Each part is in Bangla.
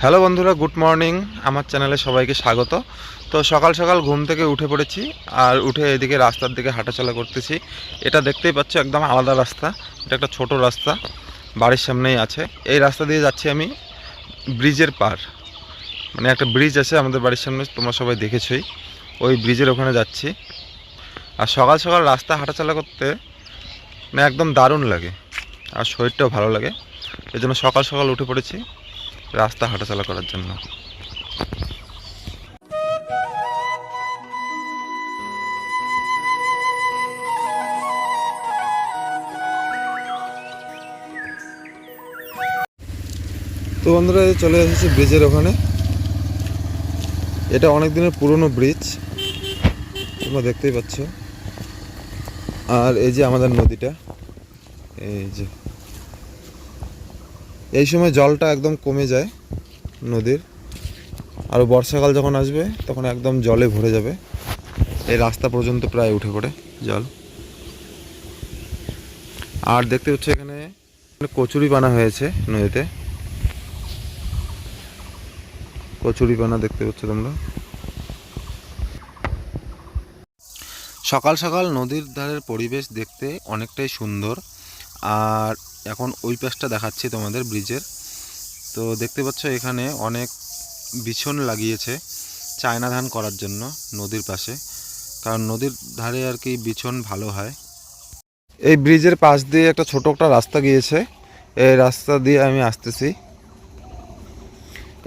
হ্যালো বন্ধুরা, গুড মর্নিং। আমার চ্যানেলে সবাইকে স্বাগত। তো সকাল সকাল ঘুম থেকে উঠে পড়েছি আর উঠে এদিকে রাস্তার দিকে হাঁটাচলা করতেছি। এটা দেখতেই পাচ্ছ, একদম আলাদা রাস্তা। এটা একটা ছোট রাস্তা, বাড়ির সামনেই আছে। এই রাস্তা দিয়ে যাচ্ছি আমি ব্রিজের পার, মানে একটা ব্রিজ আছে আমাদের বাড়ির সামনে, তোমরা সবাই দেখেছই। ওই ব্রিজের ওখানে যাচ্ছি। আর সকাল সকাল রাস্তা হাঁটাচলা করতে মানে একদম দারুণ লাগে, আর শরীরটাও ভালো লাগে। এই জন্য সকাল সকাল উঠে পড়েছি রাস্তা হাঁটাচলা করার জন্য। তো বন্ধুরা, চলে এসেছি ব্রিজের ওখানে। এটা অনেক দিনের পুরনো ব্রিজ, তোমরা দেখতেই পাচ্ছ। আর এই যে আমাদের নদীটা, এই যে এই সময় জলটা একদম কমে যায় নদীর। আর বর্ষাকাল যখন আসবে তখন একদম জলে ভরে যাবে। এই রাস্তা পর্যন্ত প্রায় উঠে পড়ে জল। আর দেখতে পাচ্ছ এখানে কচুরিপানা হয়েছে নদীতে, কচুরিপানা দেখতে পাচ্ছ তোমরা। সকাল সকাল নদীর ধারের পরিবেশ দেখতে অনেকটাই সুন্দর। আর এখন ওই পাশটা দেখাচ্ছি তোমাদের ব্রিজের। তো দেখতে পাচ্ছ এখানে অনেক বিছন লাগিয়েছে চায়না ধান করার জন্য নদীর পাশে, কারণ নদীর ধারে আর কি বিছন ভালো হয়। এই ব্রিজের পাশ দিয়ে একটা ছোট একটা রাস্তা গিয়েছে, এই রাস্তা দিয়ে আমি আসতেছি।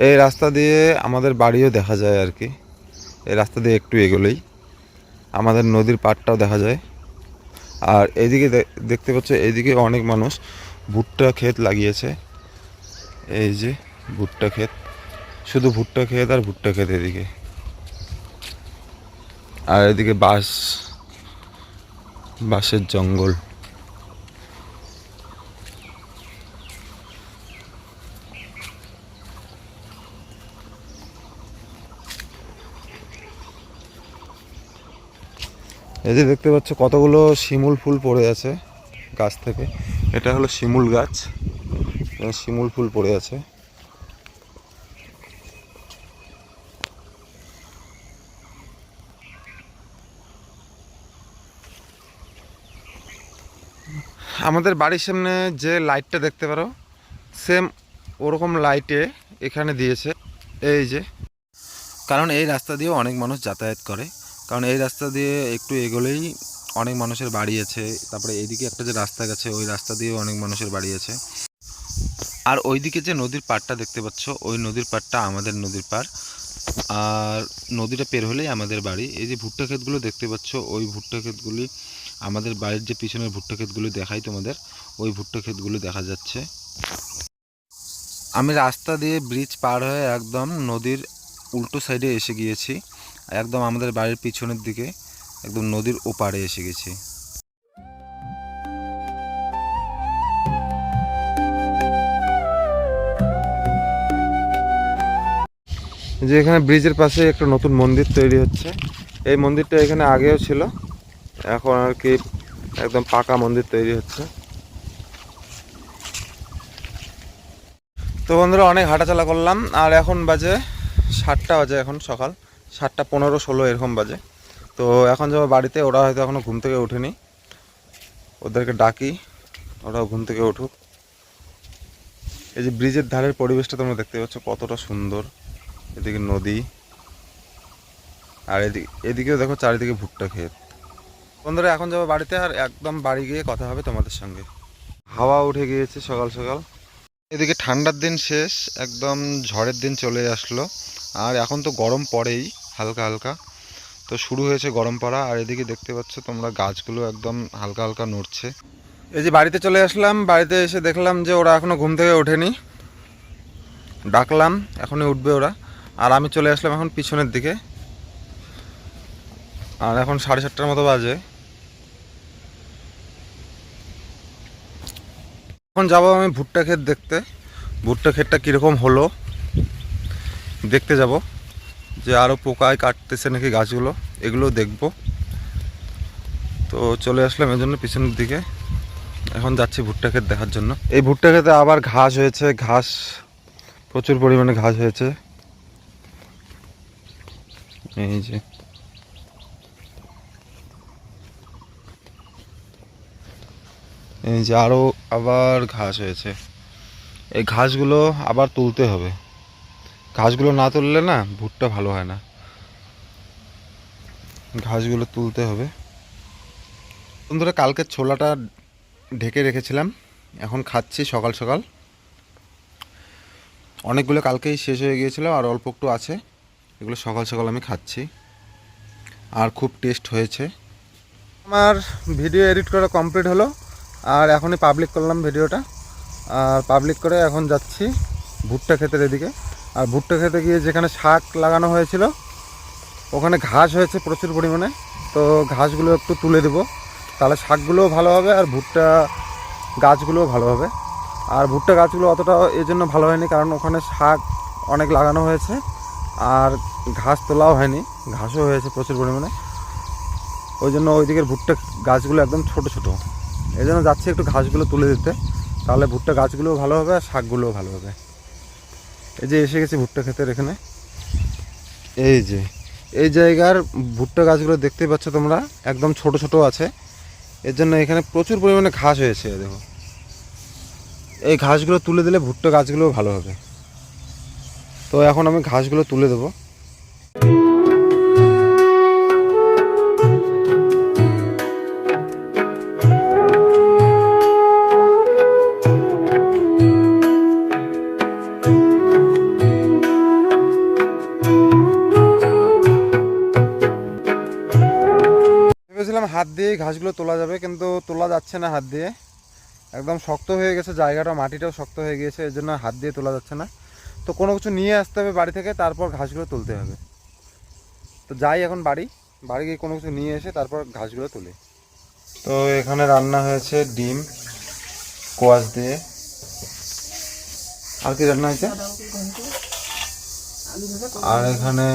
এই রাস্তা দিয়ে আমাদের বাড়িও দেখা যায় আর কি। এই রাস্তা দিয়ে একটু এগোলেই আমাদের নদীর পাড়টাও দেখা যায়। আর এইদিকে দেখতে পাচ্ছ, এইদিকে অনেক মানুষ ভুট্টা ক্ষেত লাগিয়েছে। এই যে ভুট্টা ক্ষেত, শুধু ভুট্টা ক্ষেত আর ভুট্টা ক্ষেত এদিকে। আর এদিকে বাঁশের জঙ্গল। এই যে দেখতে পাচ্ছ কতগুলো শিমুল ফুল পড়ে আছে গাছ থেকে। এটা হলো শিমুল গাছ, শিমুল ফুল পড়ে আছে। আমাদের বাড়ির সামনে যে লাইটটা দেখতে পারো, সেম ওরকম লাইটে এখানে দিয়েছে। এই যে, কারণ এই রাস্তা দিয়েও অনেক মানুষ যাতায়াত করে, কারণ এই রাস্তা দিয়ে একটু এগোলেই অনেক মানুষের বাড়ি আছে। তারপরে এইদিকে একটা যে রাস্তা গেছে, ওই রাস্তা দিয়েও অনেক মানুষের বাড়ি আছে। আর ওইদিকে যে নদীর পাড়টা দেখতে পাচ্ছ, ওই নদীর পাড়টা আমাদের নদীর পাড়। আর নদীটা পের হলেই আমাদের বাড়ি। এই যে ভুট্টা ক্ষেতগুলো দেখতে পাচ্ছ, ওই ভুট্টা ক্ষেতগুলি আমাদের বাড়ির যে পিছনের ভুট্টা ক্ষেতগুলি দেখাই তোমাদের, ওই ভুট্টা ক্ষেতগুলি দেখা যাচ্ছে। আমি রাস্তা দিয়ে ব্রিজ পার হয়ে একদম নদীর উল্টো সাইডে এসে গিয়েছি, একদম আমাদের বাড়ির পিছনের দিকে, একদম নদীর ওপারে এসে গেছি। যে এখানে ব্রিজের পাশে একটা নতুন মন্দির তৈরি হচ্ছে। এই মন্দিরটা এখানে আগেও ছিল, এখন আর কি একদম পাকা মন্দির তৈরি হচ্ছে। তো বন্ধুরা, অনেক হাঁটাচলা করলাম, আর এখন বাজে 7টা বাজে, এখন সকাল 7টা 15-16 এরকম বাজে। তো এখন যাবো বাড়িতে। ওরা হয়তো এখনও ঘুম থেকে ওঠেনি, ওদেরকে ডাকি, ওরাও ঘুম থেকে উঠুক। এই যে ব্রিজের ধারের পরিবেশটা তোমরা দেখতে পাচ্ছ কতটা সুন্দর। এদিকে নদী, আর এদিকেও দেখো চারিদিকে ভুট্টা ক্ষেত। বন্ধুরা, এখন যাবো বাড়িতে, আর একদম বাড়ি গিয়ে কথা হবে তোমাদের সঙ্গে। হাওয়া উঠে গিয়েছে সকাল সকাল। এদিকে ঠান্ডার দিন শেষ, একদম ঝড়ের দিন চলে আসলো। আর এখন তো গরম পড়েই হালকা হালকা, তো শুরু হয়েছে গরম পড়া। আর এদিকে দেখতে পাচ্ছ তোমরা গাছগুলো একদম হালকা হালকা নড়ছে। এই যে বাড়িতে চলে আসলাম, বাড়িতে এসে দেখলাম যে ওরা এখনও ঘুম থেকে ওঠেনি। ডাকলাম, এখনই উঠবে ওরা। আর আমি চলে আসলাম এখন পিছনের দিকে। আর এখন 7:30টার মতো বাজে। এখন যাবো আমি ভুট্টা ক্ষেত দেখতে। ভুট্টা ক্ষেতটা কীরকম হলো দেখতে যাব, যে আরও পোকায় কাটতেছে নাকি গাছগুলো, এগুলো দেখব। তো চলে আসলাম এর জন্য পিছনের দিকে। এখন যাচ্ছি ভুট্টা ক্ষেত দেখার জন্য। এই ভুট্টা ক্ষেতে আবার ঘাস হয়েছে, ঘাস প্রচুর পরিমাণে ঘাস হয়েছে। এই যে আরো আবার ঘাস হয়েছে। এই ঘাসগুলো আবার তুলতে হবে। ঘাসগুলো না তুললে না ভুট্টা ভালো হয় না। ঘাসগুলো তুলতে হবে। বন্ধুরা, কালকে ছোলাটা ঢেকে রেখেছিলাম, এখন খাচ্ছি সকাল সকাল। অনেকগুলো কালকেই শেষ হয়ে গিয়েছিল, আর অল্প একটু আছে। এগুলো সকাল সকাল আমি খাচ্ছি, আর খুব টেস্ট হয়েছে। আমার ভিডিও এডিট করা কমপ্লিট হলো, আর এখনই পাবলিক করলাম ভিডিওটা। আর পাবলিক করে এখন যাচ্ছি ভুট্টা ক্ষেতের এদিকে। আর ভুট্টা খেতে গিয়ে যেখানে শাক লাগানো হয়েছিল ওখানে ঘাস হয়েছে প্রচুর পরিমাণে। তো ঘাসগুলো একটু তুলে দেবো, তাহলে শাকগুলোও ভালো হবে আর ভুট্টা গাছগুলোও ভালো হবে। আর ভুট্টা গাছগুলো অতটা এই জন্য ভালো হয়নি, কারণ ওখানে শাক অনেক লাগানো হয়েছে আর ঘাস তোলাও হয়নি, ঘাসও হয়েছে প্রচুর পরিমাণে। ওই জন্য ওই দিকের ভুট্টা গাছগুলো একদম ছোট ছোট, এই জন্য যাচ্ছি একটু ঘাসগুলো তুলে দিতে, তাহলে ভুট্টা গাছগুলোও ভালো হবে আর শাকগুলোও ভালো হবে। এই যে এসে গেছি ভুট্টা ক্ষেতের এখানে। এই যে এই জায়গার ভুট্টা গাছগুলো দেখতেই পাচ্ছ তোমরা, একদম ছোট ছোট আছে। এর জন্য এখানে প্রচুর পরিমাণে ঘাস হয়েছে। দেখো, এই ঘাসগুলো তুলে দিলে ভুট্টা গাছগুলোও ভালো হবে। তো এখন আমি ঘাসগুলো তুলে দেবো। ভেবেছিলাম হাত দিয়ে ঘাসগুলো তোলা যাবে, কিন্তু তোলা যাচ্ছে না হাত দিয়ে। একদম শক্ত হয়ে গেছে জায়গাটা, মাটিটাও শক্ত হয়ে গিয়েছে, এর জন্য হাত দিয়ে তোলা যাচ্ছে না। তো কোনো কিছু নিয়ে আসতে হবে বাড়ি থেকে, তারপর ঘাসগুলো তুলতে হবে। তো যাই এখন বাড়ি গিয়ে কোনো কিছু নিয়ে এসে তারপর ঘাসগুলো তুলি। তো এখানে রান্না হয়েছে ডিম কোয়াশ দিয়ে। আর কি রান্না হয়েছে? আর এখানে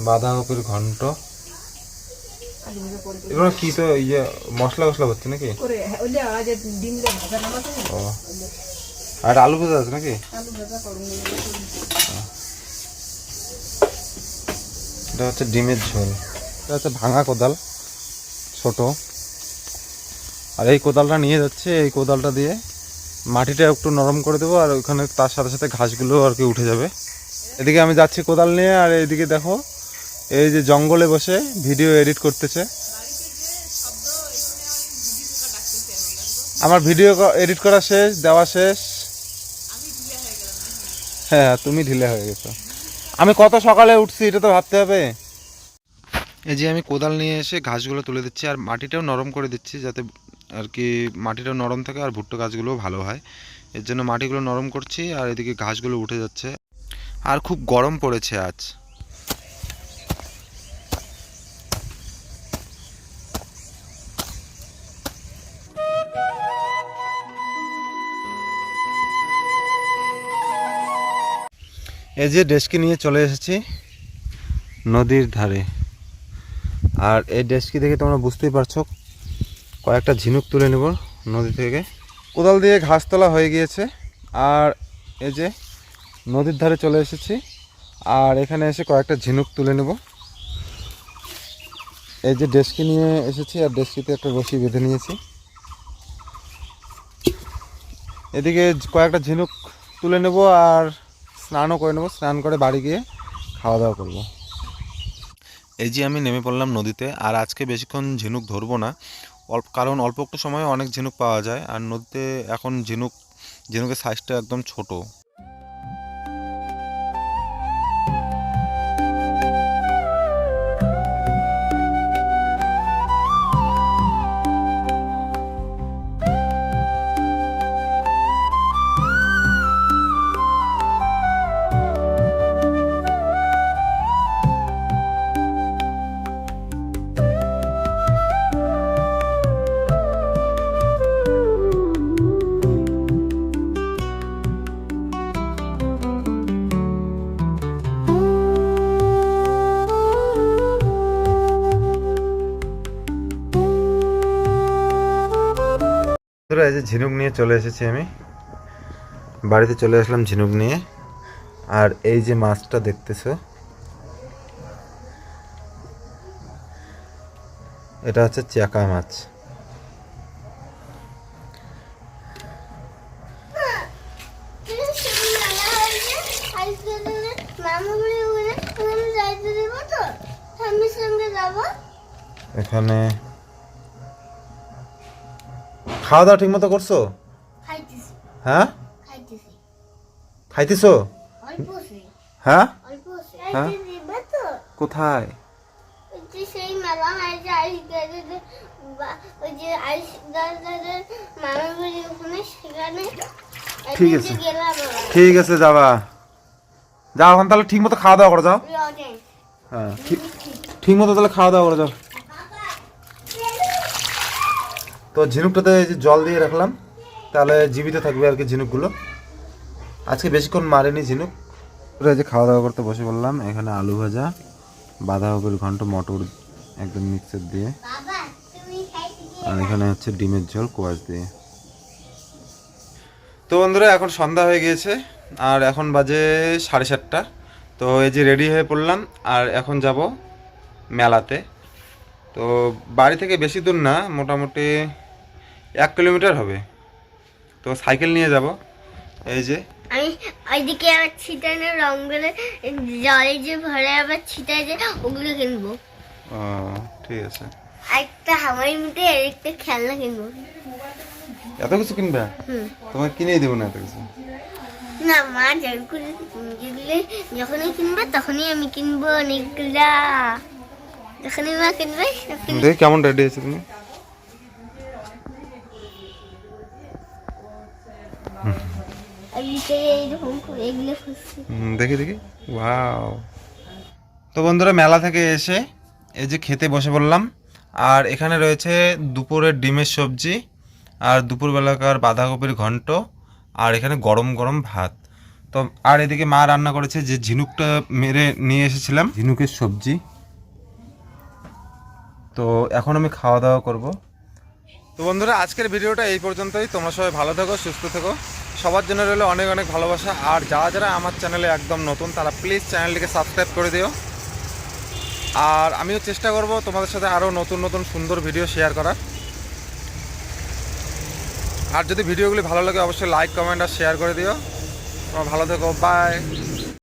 বাঁধাকপির ঘন্ট। এগুলো কি, তো ইয়ে মশলা হচ্ছে নাকি? ও, আর আলু ভাজা আছে নাকি? এটা হচ্ছে ডিমের ঝোল। এটা হচ্ছে ভাঙা কোদাল, ছোট। আর এই কোদালটা নিয়ে যাচ্ছে, এই কোদালটা দিয়ে মাটিটা একটু নরম করে দেবো, আর ওখানে তার সাথে সাথে ঘাসগুলো আর কি উঠে যাবে। এদিকে আমি যাচ্ছি কোদাল নিয়ে, আর এইদিকে দেখো এই যে জঙ্গলে বসে ভিডিও এডিট করতেছে। আমার ভিডিও এডিট করা শেষ, দেওয়া শেষ। হ্যাঁ, তুমি ঢিলে হয়ে গেছো। আমি কত সকালে উঠছি এটা তো ভাবতে হবে। এই যে আমি কোদাল নিয়ে এসে ঘাসগুলো তুলে দিচ্ছি, আর মাটিটাও নরম করে দিচ্ছি, যাতে আর কি মাটিটাও নরম থাকে আর ভুট্টা গাছগুলোও ভালো হয়। এর জন্য মাটিগুলো নরম করছি, আর এদিকে ঘাসগুলো উঠে যাচ্ছে। আর খুব গরম পড়েছে আজ। এই যে ডেস্কি নিয়ে চলে এসেছি নদীর ধারে। আর এই ডেস্কি দেখে তোমরা বুঝতেই পারছো, কয়েকটা ঝিনুক তুলে নেব নদী থেকে। কোদাল দিয়ে ঘাস তোলা হয়ে গিয়েছে, আর এই যে নদীর ধারে চলে এসেছি, আর এখানে এসে কয়েকটা ঝিনুক তুলে নেব। এই যে ডেস্কি নিয়ে এসেছি, আর ডেস্কিতে একটা রশি বেঁধে নিয়েছি। এদিকে কয়েকটা ঝিনুক তুলে নেব, আর স্নানও করে নেব। স্নান করে বাড়ি গিয়ে খাওয়া দাওয়া করব। এই যে আমি নেমে পড়লাম নদীতে। আর আজকে বেশিক্ষণ ঝিনুক ধরবো না, কারণ অল্প একটু সময়ে অনেক ঝিনুক পাওয়া যায়। আর নদীতে এখন ঝিনুকের সাইজটা একদম ছোট। এই যে ঝিনুক নিয়ে চলে এসেছি আমি বাড়িতে চলে আসলাম ঝিনুক নিয়ে। আর এই যে মাছটা দেখতেছো, এটা হচ্ছে চ্যাকা মাছ। এখানে খাওয়া দাওয়া ঠিক মতো করছো? হ্যাঁ, খাইতেছো? হ্যাঁ হ্যাঁ, কোথায়? সেই মেলা হয় যে ওই যে আইস দাদাদের মামার বাড়ি ওখানে, সেখানে ঠিক আছে ঠিক আছে, যাবা যাও এখন তাহলে, ঠিক মতো খাওয়া দাওয়া করে যাও। হ্যাঁ ঠিক মতো তাহলে খাওয়া দাওয়া করে যাও। তো ঝিনুকটাতে এই যে জল দিয়ে রাখলাম, তাহলে জীবিত থাকবে আর কি ঝিনুকগুলো। আজকে বেশিক্ষণ মারেনি ঝিনুক। এই যে খাওয়া দাওয়া করতে বসে পড়লাম। এখানে আলু ভাজা, বাঁধাকপির ঘন্ট, মটর একদম মিক্সার দিয়ে, আর এখানে হচ্ছে ডিমের ঝোল কোয়াশ দিয়ে। তো বন্ধুরা এখন সন্ধ্যা হয়ে গিয়েছে, আর এখন বাজে 7:30। তো এই যে রেডি হয়ে পড়লাম, আর এখন যাব মেলাতে। তো বাড়ি থেকে বেশি দূর না, মোটামুটি 1 কিলোমিটার হবে। তো সাইকেল নিয়ে যাব। এই যে আমি ওইদিকে আবার ছিটানো রঙগুলো জলে যে ভরে আবার ছিটাই যে ওগুলো কিনবো। ও ঠিক আছে। একটা হাওয়াই মিটে আর একটা খেলনা কিনবো। এত কিছু কিনবে? তোমাকে কিনেই দেবো না এত কিছু। না, মা যেগুলো যখনই কিনবে তখনই আমি কিনবো অনেকগুলা। যখনই মা কিনবে দেখি কেমন রেডি আছে তুমি। দেখি দেখি, ওয়াও। তো বন্ধুরা মেলা থেকে এসে এই যে খেতে বসে পড়লাম। আর এখানে রয়েছে দুপুরের ডিমের সবজি, আর দুপুরবেলাকার বাঁধাকপির ঘন্ট, আর এখানে গরম গরম ভাত। তো আর এদিকে মা রান্না করেছে যে ঝিনুকটা মেরে নিয়ে এসেছিলাম, ঝিনুকের সবজি। তো এখন আমি খাওয়া দাওয়া করব। তো বন্ধুরা আজকের ভিডিওটা এই পর্যন্তই। তোমরা সবাই ভালো থেকো, সুস্থ থেকো। সবার জন্য রইলো অনেক অনেক ভালোবাসা। আর যারা যারা আমার চ্যানেলে একদম নতুন, তারা প্লিজ চ্যানেলটিকে সাবস্ক্রাইব করে দিও। আর আমিও চেষ্টা করব তোমাদের সাথে আরও নতুন নতুন সুন্দর ভিডিও শেয়ার করার। আর যদি ভিডিওগুলি ভালো লাগে অবশ্যই লাইক, কমেন্ট আর শেয়ার করে দিও। তোমরা ভালো থেকো, বাই।